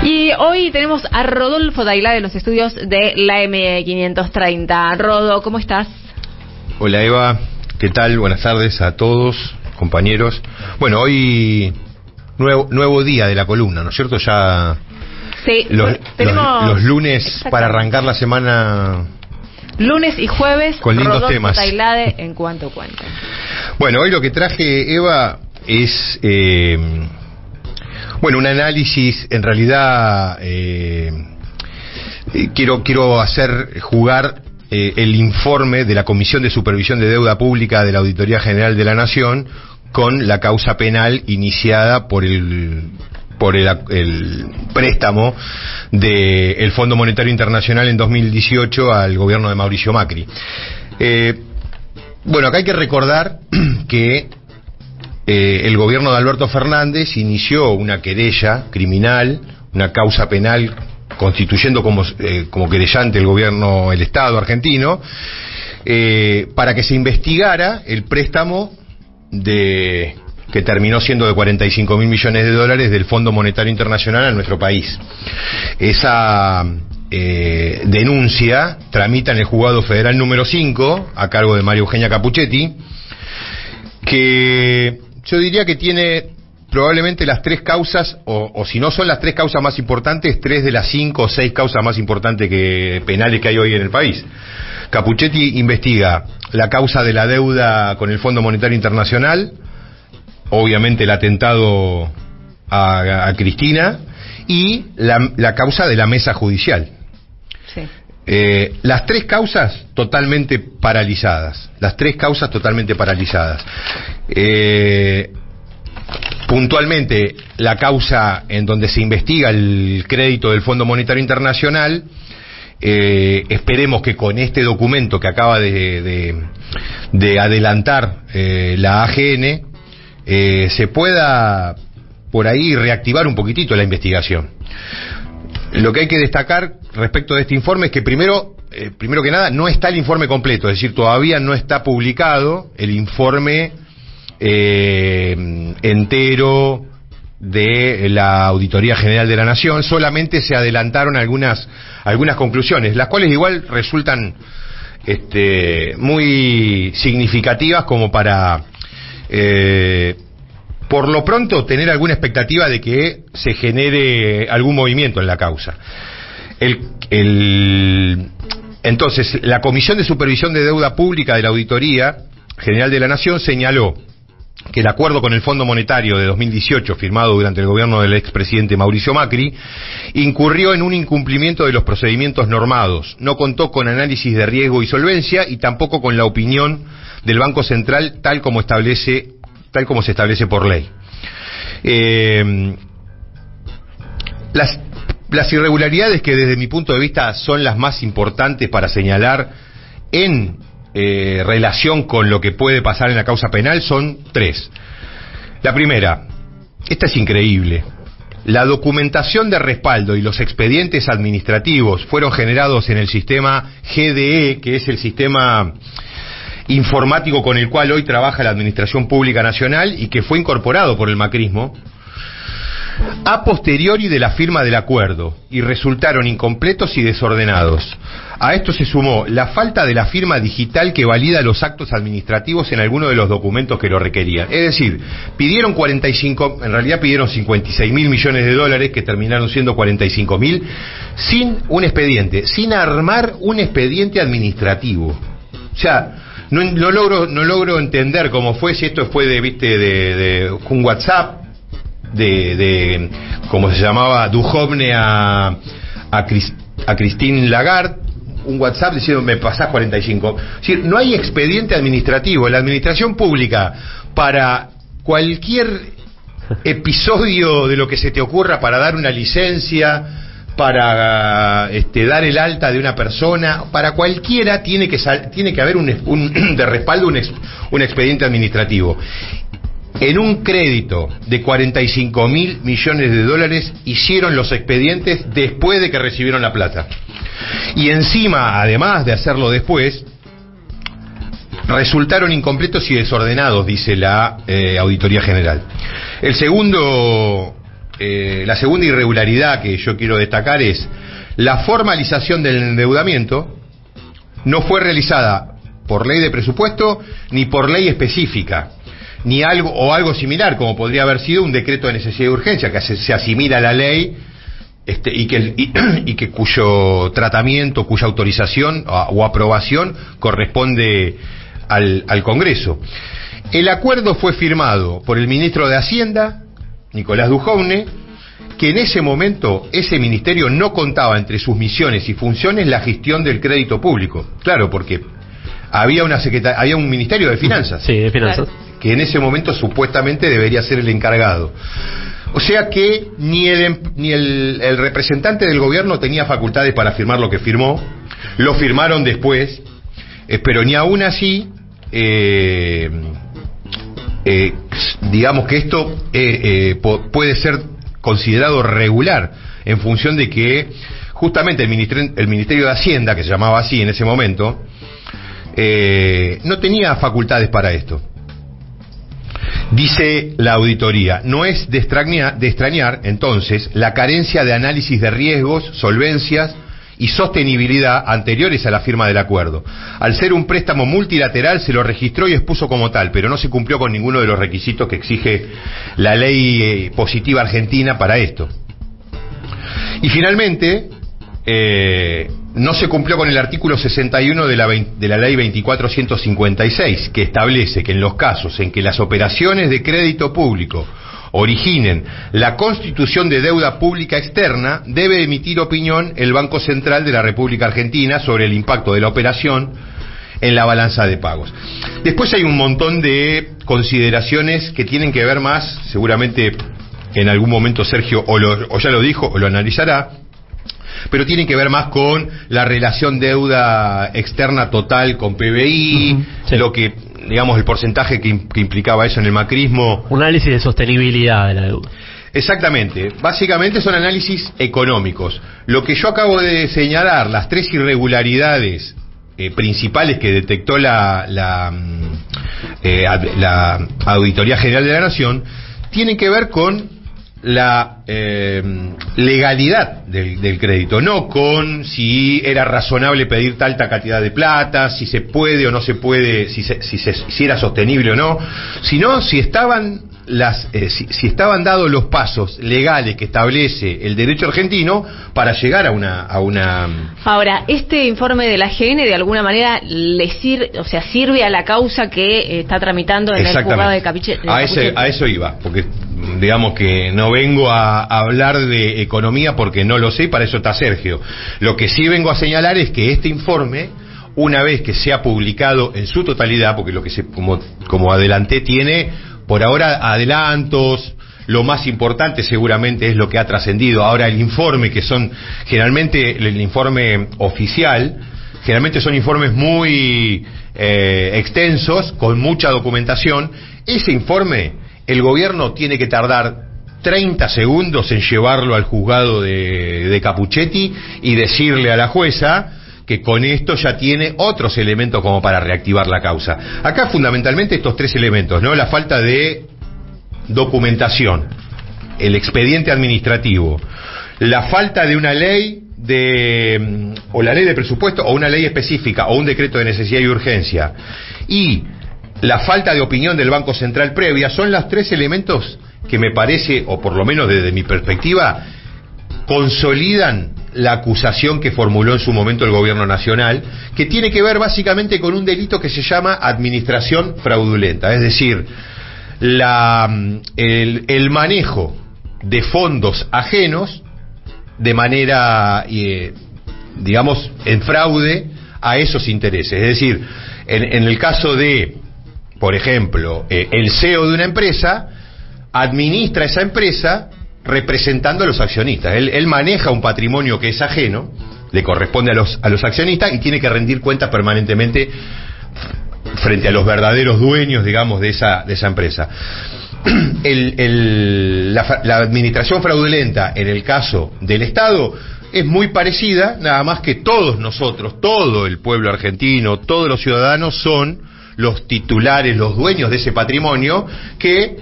Y hoy tenemos a Rodolfo Dailá de los estudios de la M530. Rodo, ¿cómo estás? Hola Eva, ¿qué tal? Buenas tardes a todos, compañeros. Bueno, hoy nuevo día de la columna, ¿no es cierto? Ya sí, tenemos los lunes para arrancar la semana. Lunes y jueves con lindos Rodolfo temas. Dailá en Cuánto Cuento. Bueno, hoy lo que traje, Eva, es un análisis. En realidad quiero hacer jugar el informe de la Comisión de Supervisión de Deuda Pública de la Auditoría General de la Nación con la causa penal iniciada por el préstamo del Fondo Monetario Internacional en 2018 al gobierno de Mauricio Macri. Acá hay que recordar que el gobierno de Alberto Fernández inició una querella criminal, una causa penal, constituyendo como querellante el Estado argentino, para que se investigara el préstamo que terminó siendo de 45.000 millones de dólares del Fondo Monetario Internacional a nuestro país. Esa denuncia tramita en el Juzgado Federal número 5, a cargo de María Eugenia Capuchetti, que yo diría que tiene probablemente las tres causas, o si no son las tres causas más importantes, tres de las 5 o 6 causas más importantes penales que hay hoy en el país. Capuchetti investiga la causa de la deuda con el Fondo Monetario Internacional, obviamente el atentado a Cristina, y la causa de la mesa judicial. Sí. Las tres causas totalmente paralizadas. Puntualmente, la causa en donde se investiga el crédito del Fondo Monetario Internacional, esperemos que con este documento que acaba de adelantar la AGN, se pueda por ahí reactivar un poquitito la investigación. Lo que hay que destacar respecto de este informe es que primero que nada no está el informe completo, es decir, todavía no está publicado el informe entero de la Auditoría General de la Nación. Solamente se adelantaron algunas conclusiones, las cuales igual resultan muy significativas como para por lo pronto tener alguna expectativa de que se genere algún movimiento en la causa. Entonces, la Comisión de Supervisión de Deuda Pública de la Auditoría General de la Nación señaló que el acuerdo con el Fondo Monetario de 2018, firmado durante el gobierno del expresidente Mauricio Macri, incurrió en un incumplimiento de los procedimientos normados, no contó con análisis de riesgo y solvencia y tampoco con la opinión del Banco Central tal como se establece por ley. Las irregularidades que desde mi punto de vista son las más importantes para señalar en relación con lo que puede pasar en la causa penal son tres. La primera, esta es increíble. La documentación de respaldo y los expedientes administrativos fueron generados en el sistema GDE, que es el sistema informático con el cual hoy trabaja la Administración Pública Nacional y que fue incorporado por el macrismo a posteriori de la firma del acuerdo y resultaron incompletos y desordenados. A esto se sumó la falta de la firma digital que valida los actos administrativos en alguno de los documentos que lo requerían. Es decir, pidieron 56.000 millones de dólares, que terminaron siendo 45.000, sin un expediente, sin armar un expediente administrativo. O sea, no logro entender cómo fue, si esto fue de un WhatsApp, como se llamaba, Duhovne a Christine Lagarde, un WhatsApp diciendo me pasás 45. Es decir, no hay expediente administrativo. La administración pública, para cualquier episodio de lo que se te ocurra, para dar una licencia, para dar el alta de una persona, para cualquiera tiene que haber de respaldo un expediente administrativo. En un crédito de 45.000 millones de dólares hicieron los expedientes después de que recibieron la plata. Y encima, además de hacerlo después, resultaron incompletos y desordenados, dice la Auditoría General. El segundo la segunda irregularidad que yo quiero destacar es la formalización del endeudamiento no fue realizada por ley de presupuesto ni por ley específica, ni algo similar, como podría haber sido un decreto de necesidad y urgencia, que se asimila a la ley y que cuyo tratamiento, cuya autorización o aprobación corresponde al Congreso. El acuerdo fue firmado por el ministro de Hacienda, Nicolás Dujovne, que en ese momento ese ministerio no contaba entre sus misiones y funciones la gestión del crédito público. Claro, porque había un ministerio de finanzas. Sí, de finanzas. Que en ese momento supuestamente debería ser el encargado. O sea que ni el representante del gobierno tenía facultades para firmar lo que firmó, lo firmaron después, pero ni aún así, digamos que esto puede ser considerado regular en función de que justamente el Ministerio de Hacienda, que se llamaba así en ese momento, no tenía facultades para esto. Dice la auditoría, no es de extrañar entonces la carencia de análisis de riesgos, solvencias y sostenibilidad anteriores a la firma del acuerdo. Al ser un préstamo multilateral se lo registró y expuso como tal, pero no se cumplió con ninguno de los requisitos que exige la ley positiva argentina para esto. Y finalmente, no se cumplió con el artículo 61 de la ley 2456, que establece que en los casos en que las operaciones de crédito público originen la constitución de deuda pública externa, debe emitir opinión el Banco Central de la República Argentina sobre el impacto de la operación en la balanza de pagos. Después hay un montón de consideraciones que tienen que ver más, seguramente en algún momento Sergio o ya lo dijo o lo analizará, pero tienen que ver más con la relación deuda externa total con PBI, sí. Lo que, digamos, el porcentaje que implicaba eso en el macrismo. Un análisis de sostenibilidad de la deuda. Exactamente, básicamente son análisis económicos. Lo que yo acabo de señalar, las tres irregularidades principales que detectó la Auditoría General de la Nación, tienen que ver con la legalidad del crédito, no con si era razonable pedir tanta cantidad de plata, si se puede o no se puede, si era sostenible o no, sino si estaban si estaban dados los pasos legales que establece el derecho argentino para llegar a una. Ahora, este informe de la GN de alguna manera sirve a la causa que está tramitando en el juzgado de Capuchetti. A eso iba, porque digamos que no vengo a hablar de economía porque no lo sé, y para eso está Sergio. Lo que sí vengo a señalar es que este informe, una vez que sea publicado en su totalidad, porque lo que como adelanté tiene por ahora adelantos, lo más importante seguramente es lo que ha trascendido. Ahora el informe, que son generalmente el informe oficial, generalmente son informes muy extensos, con mucha documentación. Ese informe, el gobierno tiene que tardar 30 segundos en llevarlo al juzgado de Capuchetti y decirle a la jueza que con esto ya tiene otros elementos como para reactivar la causa. Acá fundamentalmente estos tres elementos, ¿no? La falta de documentación, el expediente administrativo, la falta de una ley o la ley de presupuesto o una ley específica o un decreto de necesidad y urgencia, y la falta de opinión del Banco Central previa, son los tres elementos que me parece, o por lo menos desde mi perspectiva, consolidan la acusación que formuló en su momento el gobierno nacional, que tiene que ver básicamente con un delito que se llama administración fraudulenta, es decir, el manejo de fondos ajenos de manera, digamos, en fraude a esos intereses. Es decir, en el caso de, por ejemplo, el CEO de una empresa administra esa empresa representando a los accionistas. Él maneja un patrimonio que es ajeno, le corresponde a los accionistas, y tiene que rendir cuentas permanentemente frente a los verdaderos dueños, digamos, de esa empresa. La administración fraudulenta en el caso del Estado es muy parecida, nada más que todos nosotros, todo el pueblo argentino, todos los ciudadanos son los titulares, los dueños de ese patrimonio que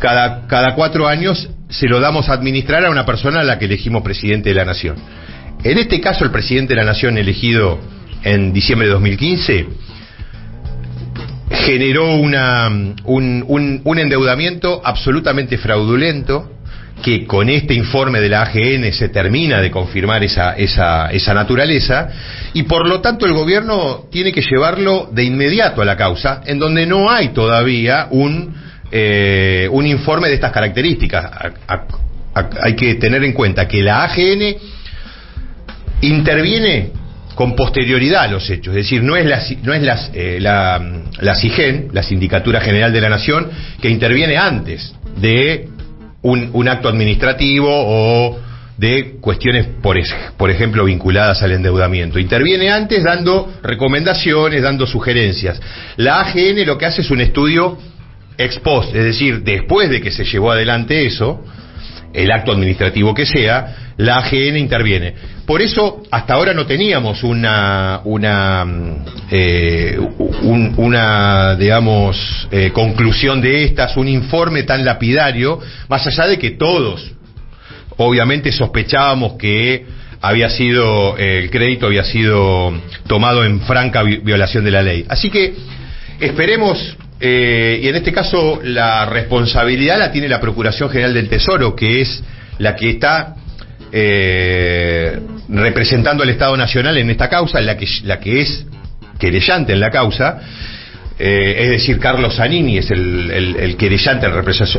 cada 4 años se lo damos a administrar a una persona a la que elegimos presidente de la Nación. En este caso, el presidente de la Nación elegido en diciembre de 2015 generó un endeudamiento absolutamente fraudulento, que con este informe de la AGN se termina de confirmar esa naturaleza, y por lo tanto el gobierno tiene que llevarlo de inmediato a la causa, en donde no hay todavía un informe de estas características. Hay que tener en cuenta que la AGN interviene con posterioridad a los hechos, es decir, no es la SIGEN, la Sindicatura General de la Nación, que interviene antes de un acto administrativo o de cuestiones, por ejemplo, vinculadas al endeudamiento. Interviene antes dando recomendaciones, dando sugerencias. La AGN lo que hace es un estudio ex post, es decir, después de que se llevó adelante eso, el acto administrativo que sea, la AGN interviene. Por eso, hasta ahora no teníamos una conclusión de estas, un informe tan lapidario, más allá de que todos, obviamente, sospechábamos que el crédito había sido tomado en franca violación de la ley. Así que esperemos. Y en este caso la responsabilidad la tiene la Procuración General del Tesoro, que es la que está representando al Estado Nacional en esta causa, la que es querellante en la causa, es decir, Carlos Zanini es el querellante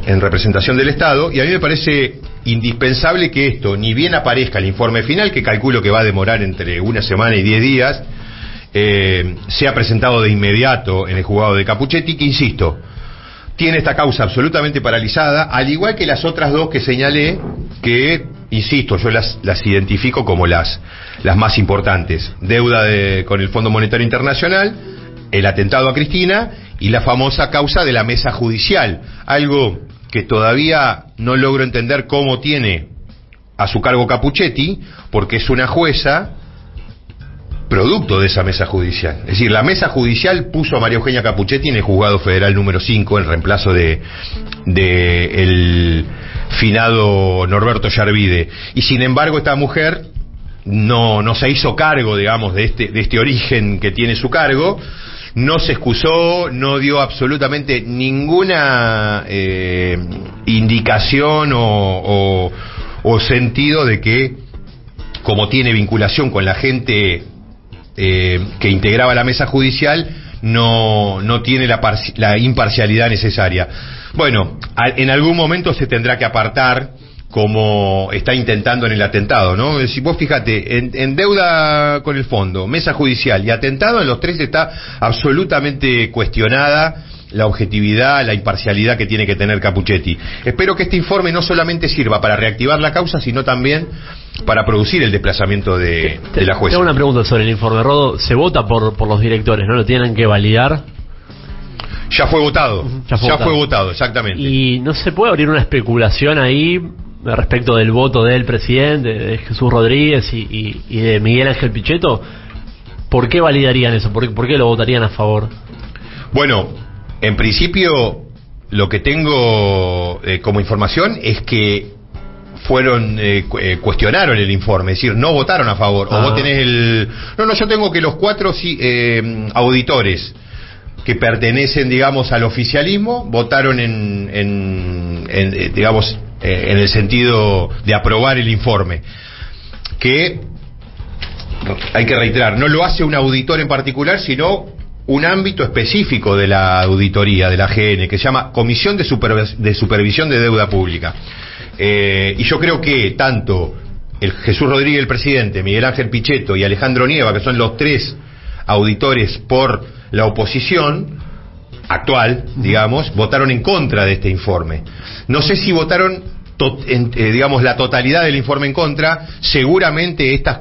en representación del Estado, y a mí me parece indispensable que esto, ni bien aparezca el informe final, que calculo que va a demorar entre una semana y 10 días, sea presentado de inmediato en el juzgado de Capuchetti, que insisto, tiene esta causa absolutamente paralizada, al igual que las otras dos que señalé, que, insisto, yo las identifico como las más importantes: deuda con el Fondo Monetario Internacional, el atentado a Cristina y la famosa causa de la mesa judicial, algo que todavía no logro entender cómo tiene a su cargo Capuchetti, porque es una jueza producto de esa mesa judicial. Es decir, la mesa judicial puso a María Eugenia Capuchetti en el juzgado federal número 5 en reemplazo de el finado Norberto Yarvide, y sin embargo esta mujer no se hizo cargo, digamos, de este origen que tiene su cargo, no se excusó, no dio absolutamente ninguna indicación o sentido de que, como tiene vinculación con la gente que integraba la mesa judicial, no tiene la imparcialidad necesaria. Bueno, en algún momento se tendrá que apartar, como está intentando en el atentado, ¿no? Si vos fíjate, en deuda con el fondo, mesa judicial y atentado, en los tres está absolutamente cuestionada la objetividad, la imparcialidad que tiene que tener Capuchetti. Espero que este informe no solamente sirva para reactivar la causa, sino también para producir el desplazamiento de la jueza. Tengo una pregunta sobre el informe, Rodo. Se vota por los directores, ¿no? ¿Lo tienen que validar? Ya fue votado. Ya fue votado, exactamente. ¿Y no se puede abrir una especulación ahí respecto del voto del presidente, de Jesús Rodríguez y de Miguel Ángel Pichetto? ¿Por qué validarían eso? ¿Por qué lo votarían a favor? Bueno, en principio, lo que tengo como información es que cuestionaron el informe, es decir, no votaron a favor. O vos tenés yo tengo que los 4 auditores que pertenecen, digamos, al oficialismo votaron en el sentido de aprobar el informe, que hay que reiterar, no lo hace un auditor en particular, sino un ámbito específico de la auditoría de la AGN, que se llama Comisión de Supervisión de Deuda Pública. Y yo creo que tanto Jesús Rodríguez, el presidente, Miguel Ángel Pichetto y Alejandro Nieva, que son los 3 auditores por la oposición actual, digamos, votaron en contra de este informe. No sé si votaron la totalidad del informe en contra. Seguramente estas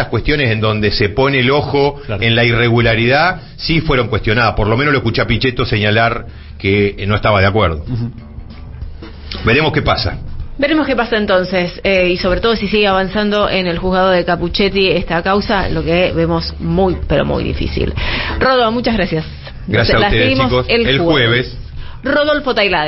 cuestiones en donde se pone el ojo en la irregularidad sí fueron cuestionadas. Por lo menos lo escuché a Pichetto señalar que no estaba de acuerdo. Veremos qué pasa. Veremos qué pasa entonces, y sobre todo si sigue avanzando en el juzgado de Capuchetti esta causa, lo que vemos muy, pero muy difícil. Rodo, muchas gracias. Gracias a ustedes, chicos. El jueves. Rodolfo Tailade.